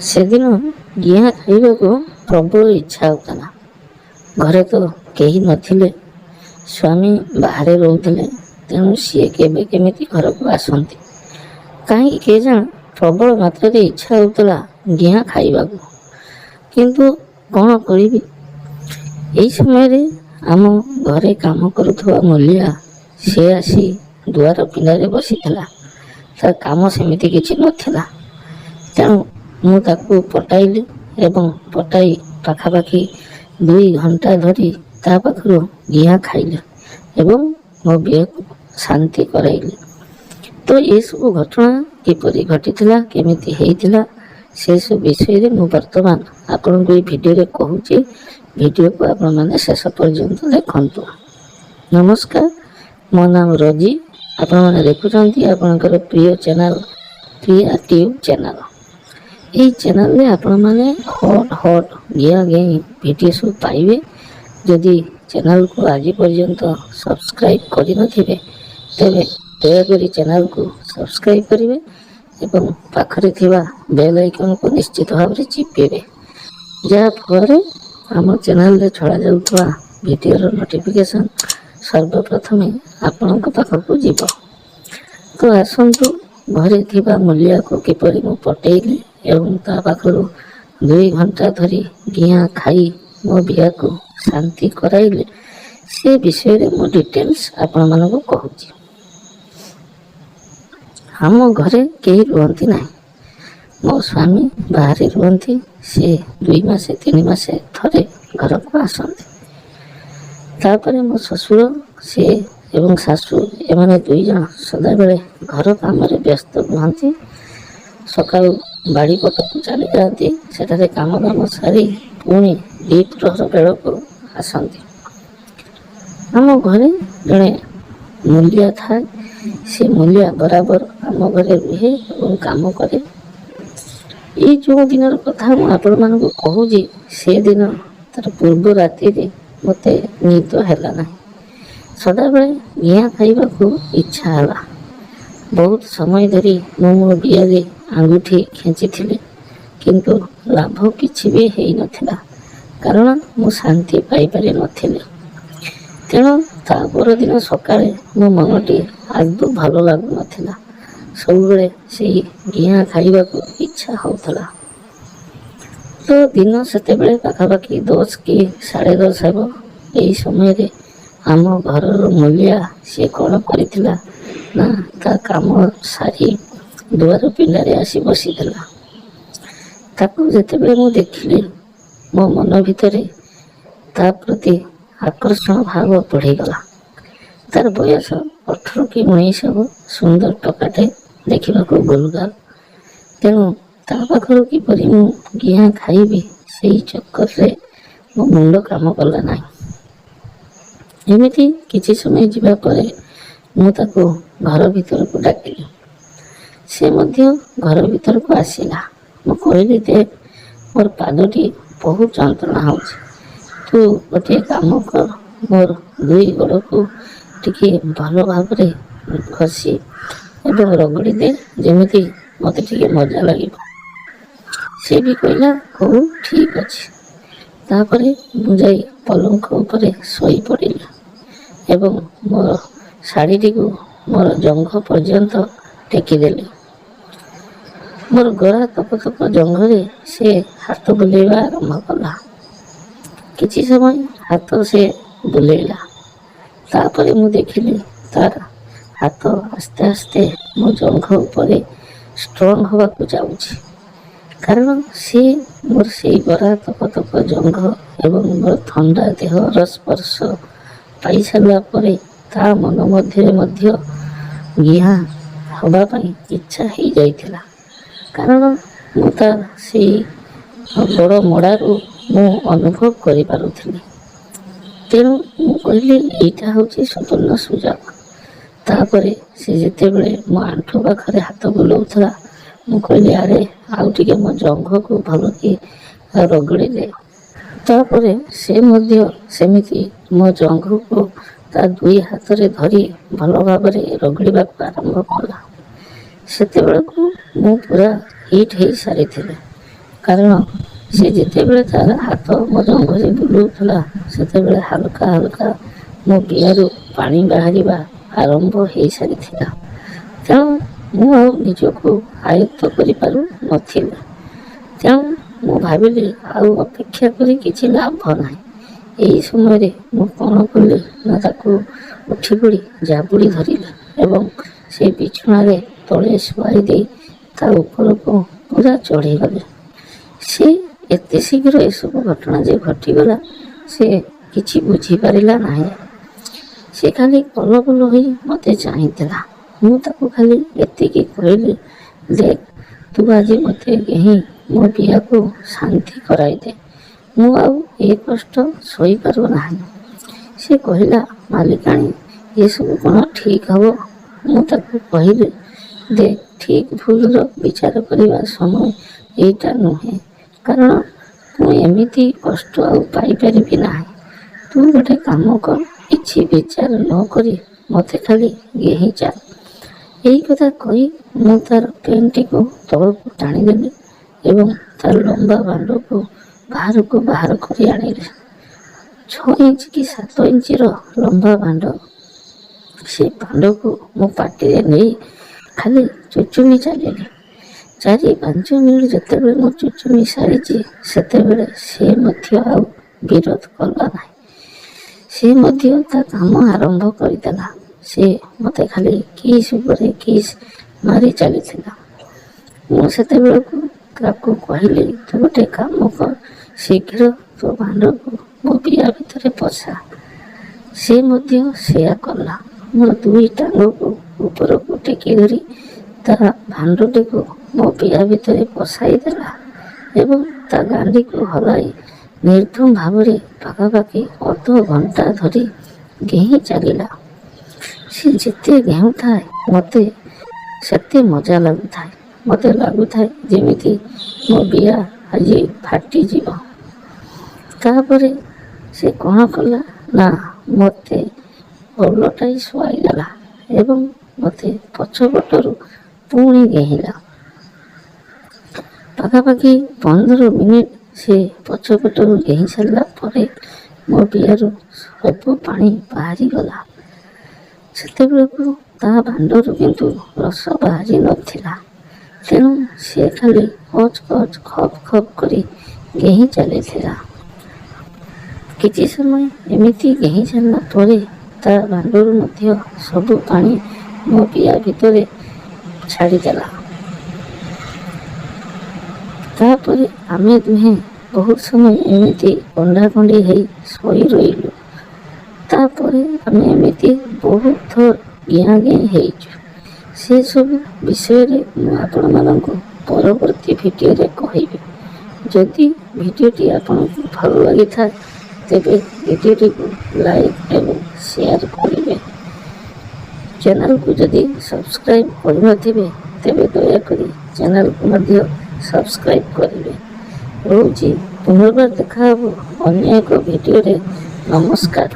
ସେଦିନ ଗିଆଁ ଖାଇବାକୁ ପ୍ରବଳ ଇଚ୍ଛା ହେଉଥିଲା। ଘରେ ତ କେହି ନଥିଲେ, ସ୍ୱାମୀ ବାହାରେ ରହୁଥିଲେ। ତେଣୁ ସିଏ କେବେ କେମିତି ଘରକୁ ଆସନ୍ତି। କାହିଁକି କେଜାଣି ପ୍ରବଳ ମାତ୍ରାରେ ଇଚ୍ଛା ହେଉଥିଲା ଗିଆଁ ଖାଇବାକୁ। କିନ୍ତୁ କ'ଣ କରିବି? ଏହି ସମୟରେ ଆମ ଘରେ କାମ କରୁଥିବା ମୂଲିଆ ସେ ଆସି ଦୁଆର ପିଣ୍ଡାରେ ବସିଥିଲା। ତାର କାମ ସେମିତି କିଛି ନଥିଲା। ତେଣୁ ମୁଁ ତାକୁ ପଟାଇଲି ଏବଂ ପଟାଇ ପାଖାପାଖି 2 ଘଣ୍ଟା ଧରି ତା ପାଖରୁ ଗିଆଁ ଖାଇଲି ଏବଂ ମୋ ବିଏକୁ ଶାନ୍ତି କରାଇଲି। ତ ଏସବୁ ଘଟଣା କିପରି ଘଟିଥିଲା, କେମିତି ହେଇଥିଲା, ସେସବୁ ବିଷୟରେ ମୁଁ ବର୍ତ୍ତମାନ ଆପଣଙ୍କୁ ଏହି ଭିଡ଼ିଓରେ କହୁଛି। ଭିଡ଼ିଓକୁ ଆପଣମାନେ ଶେଷ ପର୍ଯ୍ୟନ୍ତ ଦେଖନ୍ତୁ। ନମସ୍କାର, ମୋ ନାମ ରଜି। ଆପଣମାନେ ଦେଖୁଛନ୍ତି ଆପଣଙ୍କର ପ୍ରିୟ ଚ୍ୟାନେଲ ପ୍ରିୟା ଟ୍ୟୁବ୍ ଚ୍ୟାନେଲ। ଏହି ଚ୍ୟାନେଲରେ ଆପଣମାନେ ହଟ୍ ଗିଆଁ ଗେଇଁ ଭିଡ଼ିଓ ସବୁ ପାଇବେ। ଯଦି ଚ୍ୟାନେଲକୁ ଆଜି ପର୍ଯ୍ୟନ୍ତ ସବସ୍କ୍ରାଇବ୍ କରିନଥିବେ, ତେବେ ଦୟାକରି ଚ୍ୟାନେଲକୁ ସବସ୍କ୍ରାଇବ୍ କରିବେ ଏବଂ ପାଖରେ ଥିବା ବେଲ୍ ଆଇକନକୁ ନିଶ୍ଚିତ ଭାବରେ ଚିପିବେ, ଯାହାଫଳରେ ଆମ ଚ୍ୟାନେଲରେ ଛଡ଼ାଯାଉଥିବା ଭିଡ଼ିଓର ନୋଟିଫିକେସନ୍ ସର୍ବପ୍ରଥମେ ଆପଣଙ୍କ ପାଖକୁ ଯିବ। ତ ଆସନ୍ତୁ, ଘରେ ଥିବା ମୂଲିଆକୁ କିପରି ମୁଁ ପଟେଇଲି ଏବଂ ତା ପାଖରୁ 2 ଘଣ୍ଟା ଧରି ଗିଆଁ ଖାଇ ମୋ ବିଆକୁ ଶାନ୍ତି କରାଇଲି, ସେ ବିଷୟରେ ମୁଁ ଡିଟେଲ୍ସ ଆପଣମାନଙ୍କୁ କହୁଛି। ଆମ ଘରେ କେହି ରୁହନ୍ତି ନାହିଁ। ମୋ ସ୍ୱାମୀ ବାହାରେ ରୁହନ୍ତି। ସେ 2 ମାସେ 3 ମାସେ ଥରେ ଘରକୁ ଆସନ୍ତି। ତାପରେ ମୋ ଶ୍ୱଶୁର ସେ ଏବଂ ଶାଶୁ ଏମାନେ 2 ଜଣ ସଦାବେଳେ ଘର କାମରେ ବ୍ୟସ୍ତ ରୁହନ୍ତି। ସକାଳୁ ବାଡ଼ି ପଟକୁ ଚାଲିଯାଆନ୍ତି, ସେଠାରେ କାମ ସାରି ପୁଣି 2 ପ୍ରହର ବେଳକୁ ଆସନ୍ତି। ଆମ ଘରେ ଜଣେ ମୂଲିଆ ଥାଏ। ସେ ମୂଲିଆ ବରାବର ଆମ ଘରେ ରୁହେ ଏବଂ କାମ କରେ। ଏଇ ଯେଉଁ ଦିନର କଥା ମୁଁ ଆପଣମାନଙ୍କୁ କହୁଛି, ସେଦିନ ତାର ପୂର୍ବ ରାତିରେ ମୋତେ ନିଦ ହେଲା ନାହିଁ। ସଦାବେଳେ ଗିଆଁ ଖାଇବାକୁ ଇଚ୍ଛା ହେଲା। ବହୁତ ସମୟ ଧରି ମୁଁ ମୋ ବିଆରେ ଆଙ୍ଗୁଠି ଖେଞ୍ଚିଥିଲି, କିନ୍ତୁ ଲାଭ କିଛି ବି ହେଇନଥିଲା, କାରଣ ମୁଁ ଶାନ୍ତି ପାଇପାରି ନଥିଲି। ତେଣୁ ତା ପରଦିନ ସକାଳେ ମୋ ମନଟି ଆଦୌ ଭଲ ଲାଗୁନଥିଲା। ସବୁବେଳେ ସେଇ ଗିଆଁ ଖାଇବାକୁ ଇଚ୍ଛା ହେଉଥିଲା। ତ ଦିନ ସେତେବେଳେ ପାଖାପାଖି 10 କି 10:30 ହେବ। ଏହି ସମୟରେ ଆମ ଘରର ମୂଲିଆ ସିଏ କ'ଣ କରିଥିଲା ନା, ତା କାମ ସାରି ଦୁଆର ପିଣ୍ଡାରେ ଆସି ବସିଥିଲା। ତାକୁ ଯେତେବେଳେ ମୁଁ ଦେଖିଲି, ମୋ ମନ ଭିତରେ ତା ପ୍ରତି ଆକର୍ଷଣ ଭାବ ବଢ଼ିଗଲା। ତାର ବୟସ 18 କି 19 ହେବ। ସୁନ୍ଦର ଟୋକାଟେ, ଦେଖିବାକୁ ଗୁଲଗାଲ। ତେଣୁ ତା ପାଖରୁ କିପରି ମୁଁ ଗିଆଁ ଖାଇବି, ସେଇ ଚକ୍କରରେ ମୋ ମୁଣ୍ଡ କାମ କଲା ନାହିଁ। ଏମିତି କିଛି ସମୟ ଯିବା ପରେ ମୁଁ ତାକୁ ଘର ଭିତରକୁ ଡାକିଲି। ସେ ମଧ୍ୟ ଘର ଭିତରକୁ ଆସିଲା। ମୁଁ କହିଲି, ଦେଖ, ମୋର ପାଦଟି ବହୁତ ଯନ୍ତ୍ରଣା ହେଉଛି। ତୁ ଗୋଟିଏ କାମ କର, ମୋର 2 ଗୋଡ଼କୁ ଟିକେ ଭଲ ଭାବରେ ଘଷି ଏବଂ ରଗଡ଼ି ଦେ, ଯେମିତି ମୋତେ ଟିକେ ମଜା ଲାଗିବ। ସେ ବି କହିଲା, ହଉ ଠିକ୍ ଅଛି। ତାପରେ ମୁଁ ଯାଇ ପଲଙ୍କ ଉପରେ ଶୋଇପଡ଼ିଲି ଏବଂ ମୋର ଶାଢ଼ୀଟିକୁ ମୋର ଜଙ୍ଘ ପର୍ଯ୍ୟନ୍ତ ଟେକିଦେଲି। ମୋର ଗଳା ତକ ତକ ଜଙ୍ଘରେ ସେ ହାତ ବୁଲେଇବା ଆରମ୍ଭ କଲା। କିଛି ସମୟ ହାତ ସେ ବୁଲେଇଲା। ତାପରେ ମୁଁ ଦେଖିଲି ତାର ହାତ ଆସ୍ତେ ଆସ୍ତେ ମୋ ଜଙ୍ଘ ଉପରେ ଷ୍ଟ୍ରଙ୍ଗ ହେବାକୁ ଯାଉଛି, କାରଣ ସେ ମୋର ସେଇ ଗଳା ତକ ତକ ଜଙ୍ଘ ଏବଂ ମୋର ଥଣ୍ଡା ଦେହର ସ୍ପର୍ଶ ପାଇସାରିଲା ପରେ ତା ମନ ମଧ୍ୟରେ ମଧ୍ୟ ଗିଆଁ ହେବା ପାଇଁ ଇଚ୍ଛା ହେଇଯାଇଥିଲା, କାରଣ ମୁଁ ତା ସେଇ ଗୋଡ଼ ମୋଡ଼ାରୁ ମୁଁ ଅନୁଭବ କରିପାରୁଥିଲି। ତେଣୁ ମୁଁ କହିଲି, ଏଇଟା ହେଉଛି ସୁବର୍ଣ୍ଣ ସୁଯୋଗ। ତାପରେ ସେ ଯେତେବେଳେ ମୋ ଆଣ୍ଠୁ ପାଖରେ ହାତ ବୁଲାଉଥିଲା, ମୁଁ କହିଲି, ଆରେ ଆଉ ଟିକେ ମୋ ଜଙ୍ଘକୁ ଭଲକି ରଗଡ଼ି ଦେ। ତାପରେ ସେ ମଧ୍ୟ ସେମିତି ମୋ ଜଙ୍ଘକୁ ତା 2 ହାତରେ ଧରି ଭଲ ଭାବରେ ରଗଡ଼ିବାକୁ ଆରମ୍ଭ କଲା। ସେତେବେଳକୁ ମୁଁ ପୁରା ହିଟ୍ ହେଇସାରିଥିଲି କାରଣ ସେ ଯେତେବେଳେ ତାର ହାତ ମୋ ଜଙ୍ଘରେ ବୁଲଉଥିଲା ସେତେବେଳେ ହାଲକା ହାଲକା ମୋ ବିଆରୁ ପାଣି ବାହାରିବା ଆରମ୍ଭ ହେଇସାରିଥିଲା। ତେଣୁ ମୁଁ ଆଉ ନିଜକୁ ଆୟତ୍ତ କରିପାରୁ ନଥିଲି। ତେଣୁ ମୁଁ ଭାବିଲି ଆଉ ଅପେକ୍ଷା କରି କିଛି ଲାଭ ନାହିଁ। ଏହି ସମୟରେ ମୁଁ କ'ଣ କଲି ନା ତାକୁ ଉଠି ପଡ଼ି ଜାବୁଡ଼ି ଧରିଲି ଏବଂ ସେ ବିଛଣାରେ ତଳେ ଶୁଆଇ ଦେଇ ତା ଉପରକୁ ପୁରା ଚଢ଼ିଗଲି। ସେ ଏତେ ଶୀଘ୍ର ଏସବୁ ଘଟଣା ଯେ ଘଟିଗଲା ସେ କିଛି ବୁଝିପାରିଲା ନାହିଁ। ସେ ଖାଲି କଲ କଲ ହୋଇ ମୋତେ ଚାହିଁଥିଲା। ମୁଁ ତାକୁ ଖାଲି ଏତିକି କହିଲି, ଦେଖ ତୁ ଆଜି ମୋତେ କେହି ମୋ ବିଆକୁ ଶାନ୍ତି କରାଇଦେ। ମୁଁ ଆଉ ଏ କଷ୍ଟ ସହିପାରୁ ନାହିଁ। ସେ କହିଲା, ମାଲିକାଣୀ ଏସବୁ କ'ଣ ଠିକ୍ ହେବ? ମୁଁ ତାକୁ କହିଲି, ଦେଖ ଠିକ୍ ଭୁଲର ବିଚାର କରିବା ସମୟ ଏଇଟା ନୁହେଁ। କାରଣ ମୁଁ ଏମିତି କଷ୍ଟ ଆଉ ପାଇପାରିବି ନାହିଁ। ତୁ ଗୋଟେ କାମ କର, କିଛି ବିଚାର ନ କରି ମୋତେ ଖାଲି ଗେହି ଚାଲ। ଏହି କଥା କହି ମୁଁ ତାର ପେଣ୍ଟଟିକୁ ତଳକୁ ଟାଣିଦେଲି ଏବଂ ତାର ଲମ୍ବା ଭାଣ୍ଡକୁ ବାହାରକୁ ବାହାର କରି ଆଣିଲି। 6 ଇଞ୍ଚ କି 7 ଇଞ୍ଚର ଲମ୍ବା ଭାଣ୍ଡ। ସେ ଭାଣ୍ଡକୁ ମୁଁ ପାଟିରେ ନେଇ ଖାଲି ଚୁଚୁମି ଚାଲିଲି। 4-5 ମିନିଟ୍ ଯେତେବେଳେ ମୁଁ ଚୁଚୁମି ସାରିଛି ସେତେବେଳେ ସେ ମଧ୍ୟ ଆଉ ବିରୋଧ କଲା ନାହିଁ। ସେ ମଧ୍ୟ ତା କାମ ଆରମ୍ଭ କରିଦେଲା। ସେ ମୋତେ ଖାଲି କିସ୍ ଉପରେ କିସ୍ ମାରି ଚାଲିଥିଲା। ମୁଁ ସେତେବେଳକୁ ତାକୁ କହିଲି, ତୁ ଗୋଟେ କାମ କର, ଶୀଘ୍ର ତୋ ଭାଣ୍ଡକୁ ମୋ ବିଆ ଭିତରେ ପଶା। ସେ ମଧ୍ୟ ସେୟା କଲା। ମୋ 2 ଟାଙ୍ଗକୁ ଉପରକୁ ଟେକି ଧରି ତା ଭାଣ୍ଡଟିକୁ ମୋ ବିଆ ଭିତରେ ପଶାଇ ଦେଲା ଏବଂ ତା ଗାଣ୍ଡିକୁ ହଲାଇ ନିର୍ଦ୍ଧୁମ ଭାବରେ ପାଖାପାଖି ଅଧଘଣ୍ଟା ଧରି ଗେହିଁ ଚାଲିଲା। ସେ ଯେତେ ଘେଉଁଥାଏ ମୋତେ ସେତେ ମଜା ଲାଗୁଥାଏ। ମୋତେ ଲାଗୁଥାଏ ଯେମିତି ମୋ ବିଆ ଆଜି ଫାଟିଯିବ। ତାପରେ ସେ କ'ଣ କଲା ନା ମୋତେ ଓଲଟାଇ ଶୁଆଇଦେଲା ଏବଂ ମୋତେ ପଛପଟରୁ ପୁଣି ଗେହିଲା। ପାଖାପାଖି 15 ମିନିଟ୍ ସେ ପଛପଟରୁ ଗେହି ସାରିଲା ପରେ ମୋ ବିଆରୁ ସବୁ ପାଣି ବାହାରିଗଲା। ସେତେବେଳକୁ ତା ଭାଣ୍ଡରୁ କିନ୍ତୁ ରସ ବାହାରି ନଥିଲା। ତେଣୁ ସେ ଖାଲି କଚ୍ କଚ୍ ଖପ୍ ଖପ୍ କରି ଗେହି ଚାଲିଥିଲା। କିଛି ସମୟ ଏମିତି ଗେହି ସାରିଲା ପରେ ତା ଭାଣ୍ଡରୁ ମଧ୍ୟ ସବୁ ପାଣି ମୋ ବିଆ ଭିତରେ ଛାଡ଼ିଦେଲା। ତାପରେ ଆମେ ଦୁହେଁ ବହୁତ ସମୟ ଏମିତି କଣ୍ଡାକଣ୍ଡି ହେଇ ଶୋଇ ରହିଲୁ। ତାପରେ ଆମେ ଏମିତି ବହୁତ ଥର ଗିଆଁଗେଇଁ ହେଇଛୁ। ସେସବୁ ବିଷୟରେ ମୁଁ ଆପଣମାନଙ୍କୁ ପରବର୍ତ୍ତୀ ଭିଡ଼ିଓରେ କହିବି। ଯଦି ଭିଡ଼ିଓଟି ଆପଣଙ୍କୁ ଭଲ ଲାଗିଥାଏ ତେବେ ଭିଡ଼ିଓଟିକୁ ଲାଇକ୍ ଏବଂ ସେୟାର କରିବେ। ଚ୍ୟାନେଲକୁ ଯଦି ସବସ୍କ୍ରାଇବ୍ କରିନଥିବେ ତେବେ ଦୟାକରି ଚ୍ୟାନେଲକୁ ମଧ୍ୟ ସବସ୍କ୍ରାଇବ୍ କରିବେ। ରହୁଛି, ପୁନର୍ବାର ଦେଖା ହେବ ଅନ୍ୟ ଏକ ଭିଡ଼ିଓରେ। ନମସ୍କାର।